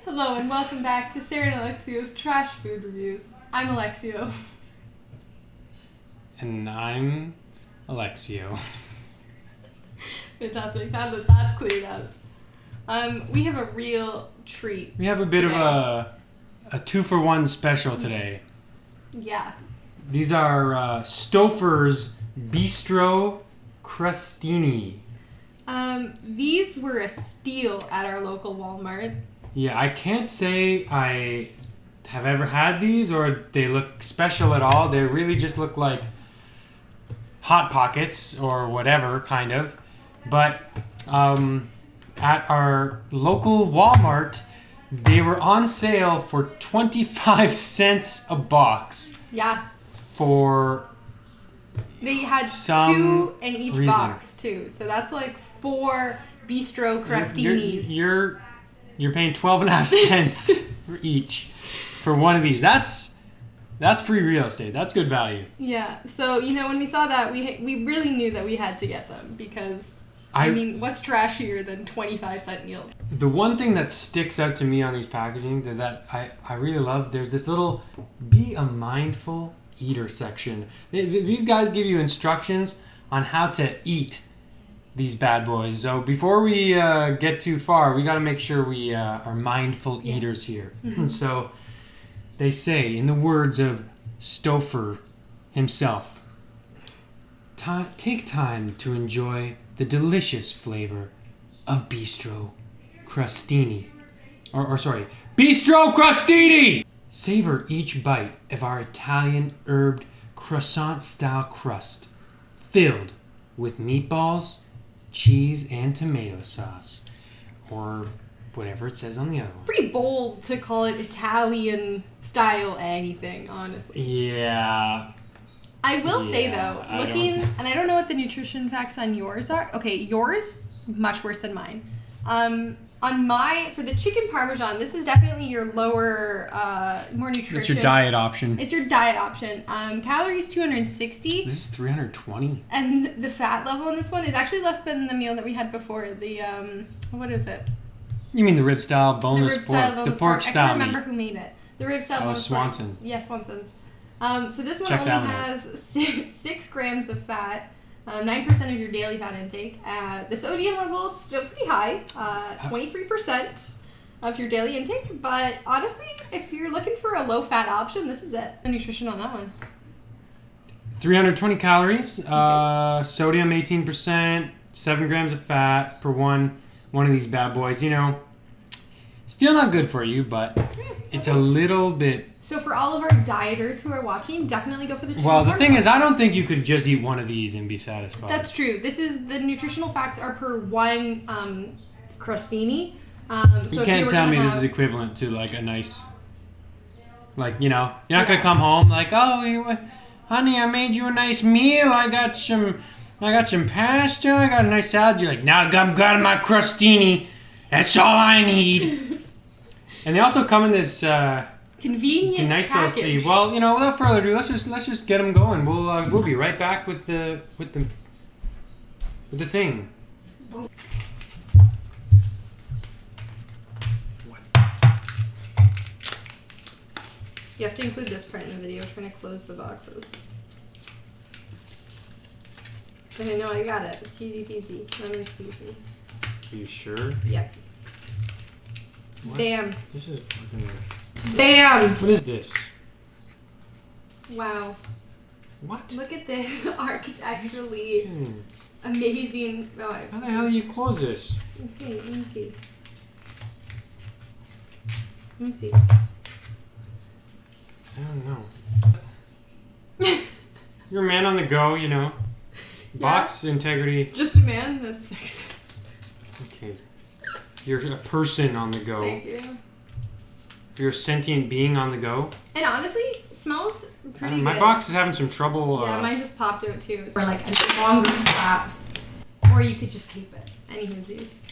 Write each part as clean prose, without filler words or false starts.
Hello and welcome back to Sarah and Alexio's Trash Food Reviews. I'm Alexio. And I'm Alexio. Fantastic. Now that that's cleared up. We have a real treat. We have a bit today. Of a 2-for-1 special today. Yeah. These are Stouffers Bistro Crustini. These were a steal at our local Walmart. Yeah, I can't say I have ever had these or they look special at all. They really just look like Hot Pockets or whatever, kind of. But at our local Walmart, they were on sale for 25 cents a box. Yeah. For they had two in each box too, so that's like 4 Bistro Crustinis. You're paying 12.5 cents for each for one of these. That's free real estate. That's good value. Yeah. So when we saw that, we really knew that we had to get them because I mean, what's trashier than 25-cent meals? The one thing that sticks out to me on these packaging that I really love, there's this little "Be a Mindful Eater" section. These guys give you instructions on how to eat these bad boys. So before we get too far, we got to make sure we are mindful eaters here. Mm-hmm. So they say, in the words of Stouffer himself, take time to enjoy the delicious flavor of Bistro Crustini. Bistro Crustini! Savor each bite of our Italian herbed croissant-style crust, filled with meatballs, cheese, and tomato sauce. Or whatever it says on the other one. Pretty bold to call it Italian-style anything, honestly. Yeah. I will say, though, and I don't know what the nutrition facts on yours are. Okay, yours, much worse than mine. For the chicken parmesan, this is definitely your lower, more nutritious. It's your diet option. It's your diet option. Calories 260. This is 320. And the fat level in this one is actually less than the meal that we had before. The, what is it? You mean the rib style boneless pork? The pork style. I can't remember who made it. The rib style boneless pork. Swanson. Yeah, Swanson's. So this one only has 6 grams of fat, 9% of your daily fat intake. The sodium level is still pretty high, 23% of your daily intake. But honestly, if you're looking for a low-fat option, this is it. The nutrition on that one. 320 calories, sodium 18%, 7 grams of fat per one of these bad boys. Still not good for you, but it's a little bit. So for all of our dieters who are watching, definitely go for the chicken Well, the thing is, I don't think you could just eat one of these and be satisfied. That's true. The nutritional facts are per one crostini. You can't tell me this is equivalent to like a nice, you're not gonna come home like, oh, honey, I made you a nice meal. I got some pasta. I got a nice salad. You're like, now I've got my crostini. That's all I need. And they also come in this. Convenient nice package. Well, without further ado, let's just get them going. We'll be right back with the thing. You have to include this part in the video. We're trying to close the boxes. Okay, no, I got it. It's easy peasy, lemon squeezy. Are you sure? Yep. What? Bam. This is fucking. Bam! What is this? Wow. What? Look at this architecturally amazing. Oh, how the hell do you close this? Okay, let me see. I don't know. You're a man on the go, Box integrity. Just a man? That's sexist. Okay. You're a person on the go. Thank you. You're a sentient being on the go. And honestly, it smells pretty good. My box is having some trouble. Yeah, mine just popped out too. Or like a longer flap. Or you could just keep it. Any of these.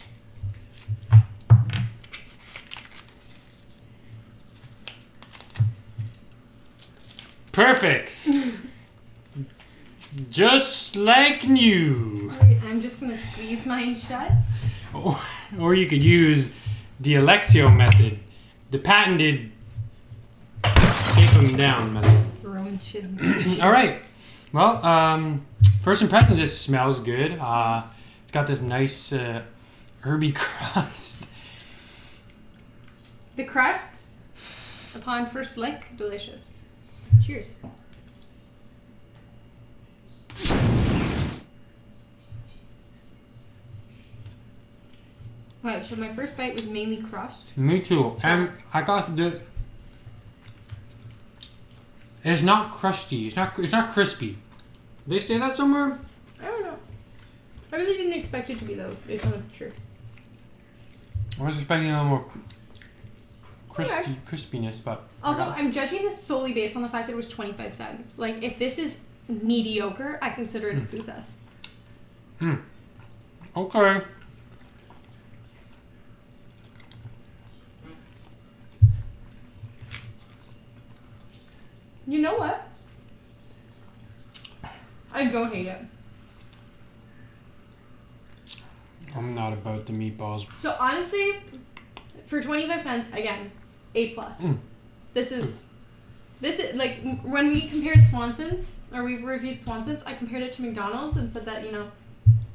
Perfect. Just like new. I'm just going to squeeze mine shut. Or you could use the Alexio method. the patented tape them down method. Throwing shit. All right. Well, first impressions, it smells good. It's got this nice herby crust. The crust, upon first lick, delicious. Cheers. Alright, so my first bite was mainly crust. Me too. And I got the... It's not crusty. It's not crispy. They say that somewhere? I don't know. I really didn't expect it to be though, based on the picture. I was expecting a little more crispiness, but... Also, I'm judging this solely based on the fact that it was 25 cents. Like, if this is mediocre, I consider it a success. Okay. You know what? I don't hate it. I'm not about the meatballs. So honestly, for 25 cents, again, A+. This is like when we compared Swanson's, or we reviewed Swanson's, I compared it to McDonald's and said that, you know,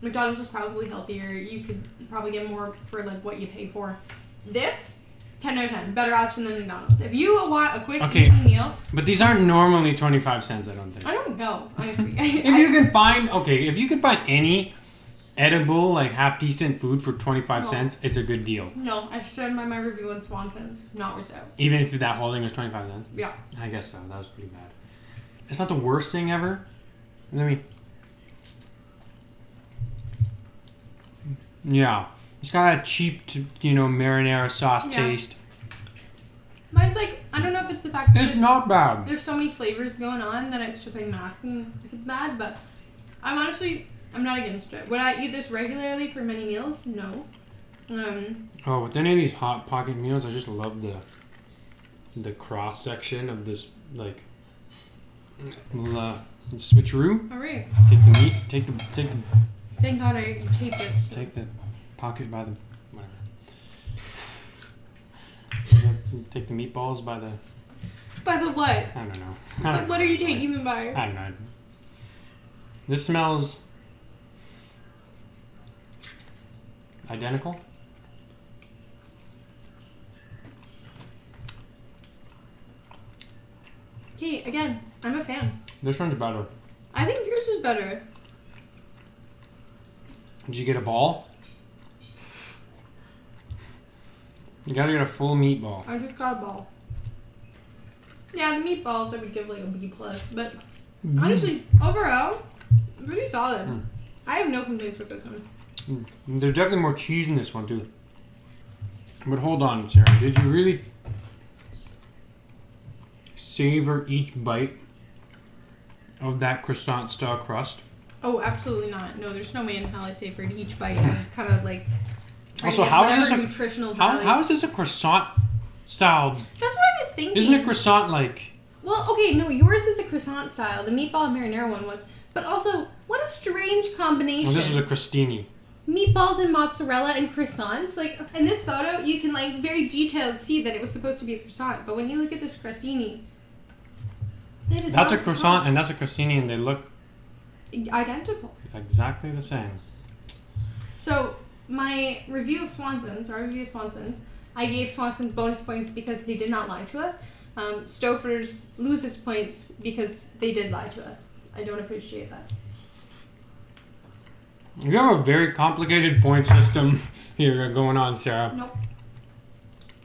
McDonald's was probably healthier. You could probably get more for like what you pay for. This, 10 out of 10. Better option than McDonald's. If you want a quick, easy meal. But these aren't normally 25 cents, I don't think. I don't know, honestly. if you can find any edible, like half-decent food for 25 cents, it's a good deal. No, I stand by my review on Swanson's. Not without. Even if that whole thing was 25 cents? Yeah. I guess so. That was pretty bad. It's not the worst thing ever. Yeah. It's got that cheap, marinara sauce taste. Mine's like, I don't know if it's the fact that it's not bad. There's so many flavors going on that it's just like masking if it's bad, but I'm not against it. Would I eat this regularly for many meals? No. With any of these Hot Pocket meals, I just love the cross section of this, like, switcheroo. All right. Take the meat. Take the. Thank God I taped it. So. Take the pocket by the whatever. Take the meatballs by the. By the what? I don't know. What are you taking them by? I don't know. This smells identical. Okay, again, I'm a fan. This one's better. I think yours is better. Did you get a ball? You gotta get a full meatball. I just got a ball. Yeah, the meatballs I would give like a B+, but honestly, overall, pretty solid. I have no complaints with this one. There's definitely more cheese in this one too. But hold on, Sarah. Did you really savor each bite of that croissant-style crust? Oh, absolutely not. No, there's no way in hell I savored each bite. I'm kind of like also, how is this nutritional value. How is this a croissant-style? That's what I was thinking. Isn't a croissant like? Well, okay, no, yours is a croissant style. The meatball and marinara one was. But also, what a strange combination. Well, this was a crostini. Meatballs and mozzarella and croissants. Like, in this photo, you can, like, very detailed see that it was supposed to be a croissant. But when you look at this crostini, it is that's a croissant and that's a crostini, and they look identical. Exactly the same. So, my review of Swanson's, I gave Swanson's bonus points because they did not lie to us. Stouffers loses points because they did lie to us. I don't appreciate that. You have a very complicated point system here going on, Sarah. Nope.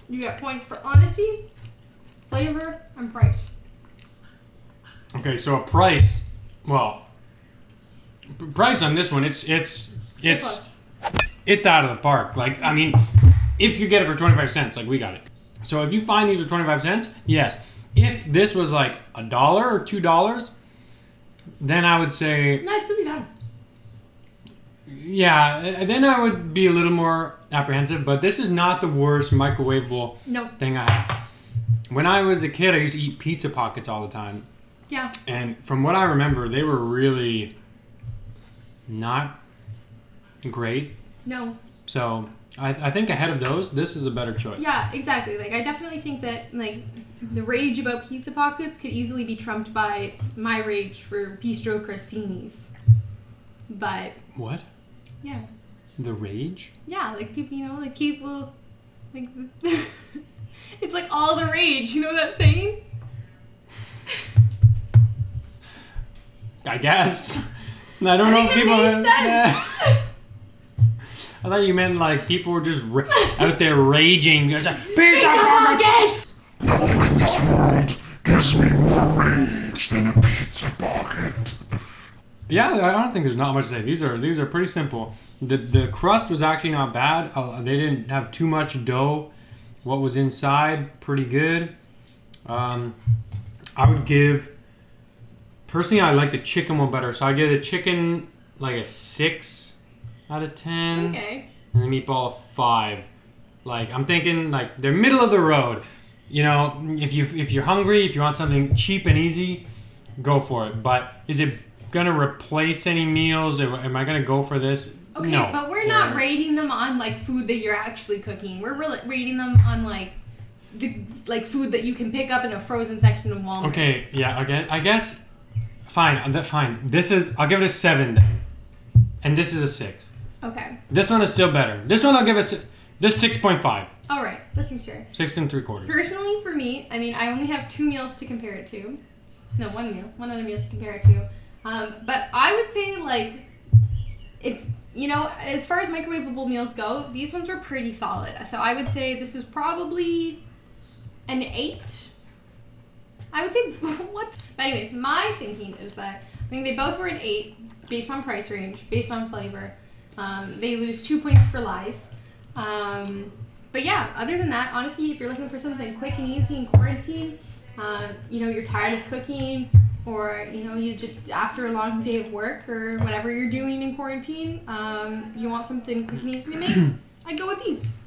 You get points for honesty, flavor, and price. Okay, so a price. Well, price on this one, it's out of the park. Like, I mean, if you get it for 25 cents, like we got it. So if you find these for 25 cents, yes. If this was like $1 or $2, then I would say... No, it'd still be done. Yeah, then I would be a little more apprehensive, but this is not the worst microwavable thing I have. When I was a kid, I used to eat pizza pockets all the time. Yeah. And from what I remember, they were really not great. No. So I think ahead of those, this is a better choice. Yeah, exactly. Like, I definitely think that, like, the rage about pizza pockets could easily be trumped by my rage for Bistro Crustinis. But... What? Yeah. The rage? Yeah, like, people, you know, like, people... Like, it's like all the rage. You know that saying? I guess. I don't know if people... Yeah. I thought you meant like people were just out there raging. There's a pizza pocket! Nothing in this world gives me more rage than a pizza pocket. Yeah, I don't think there's not much to say. These are pretty simple. The crust was actually not bad. They didn't have too much dough. What was inside, pretty good. I would give... Personally, I like the chicken one better. So I give the chicken like a 6 out of 10. Okay. And the meatball a 5. Like, I'm thinking like they're middle of the road. You know, if you're hungry, if you want something cheap and easy, go for it. But is it gonna replace any meals? Am I gonna go for this? Okay, no. but we're not rating them on like food that you're actually cooking. We're really rating them on like the food that you can pick up in a frozen section of Walmart. Okay, yeah, I guess fine. Fine. I'll give it a 7 then. And this is a 6. Okay. This one is still better. This one I'll give this 6.5. All right, that seems fair. 6 3/4. Personally, for me, I mean, I only have 2 meals to compare it to. No, 1 meal. 1 other meal to compare it to. But I would say, like, if, you know, as far as microwavable meals go, these ones were pretty solid. So I would say this was probably an 8. I would say, what? But anyways, my thinking is that I think they both were an 8 based on price range, based on flavor. They lose 2 points for lies. But yeah, other than that, honestly, if you're looking for something quick and easy in quarantine, you know, you're tired of cooking, or, you know, you just, after a long day of work or whatever you're doing in quarantine, you want something quick and easy to make, I'd go with these.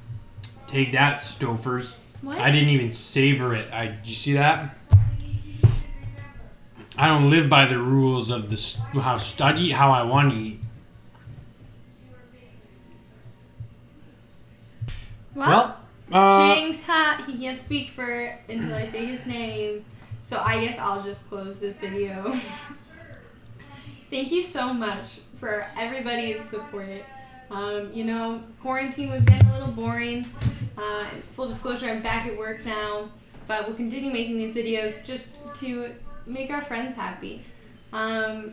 Take that, Stouffers. What? I didn't even savor it. You see that? I don't live by the rules of this. I eat how I want to eat. Well, Chang's hat, he can't speak for it until I say his name. So I guess I'll just close this video. Thank you so much for everybody's support. You know, quarantine was getting a little boring. Full disclosure, I'm back at work now. But we'll continue making these videos just to make our friends happy. But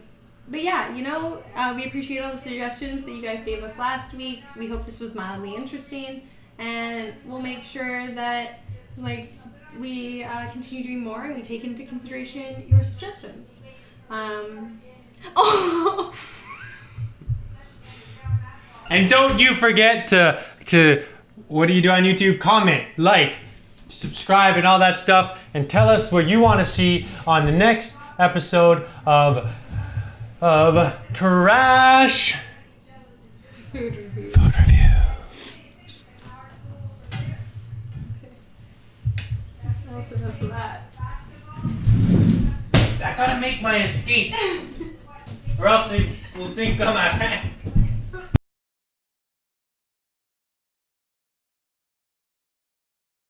yeah, you know, we appreciate all the suggestions that you guys gave us last week. We hope this was mildly interesting. And we'll make sure that, like, we continue doing more and we take into consideration your suggestions. Oh! And don't you forget to what do you do on YouTube? Comment, like, subscribe, and all that stuff, and tell us what you want to see on the next episode of Trash Food review. Food Review. That's enough of that. I gotta make my escape, or else they will think I'm a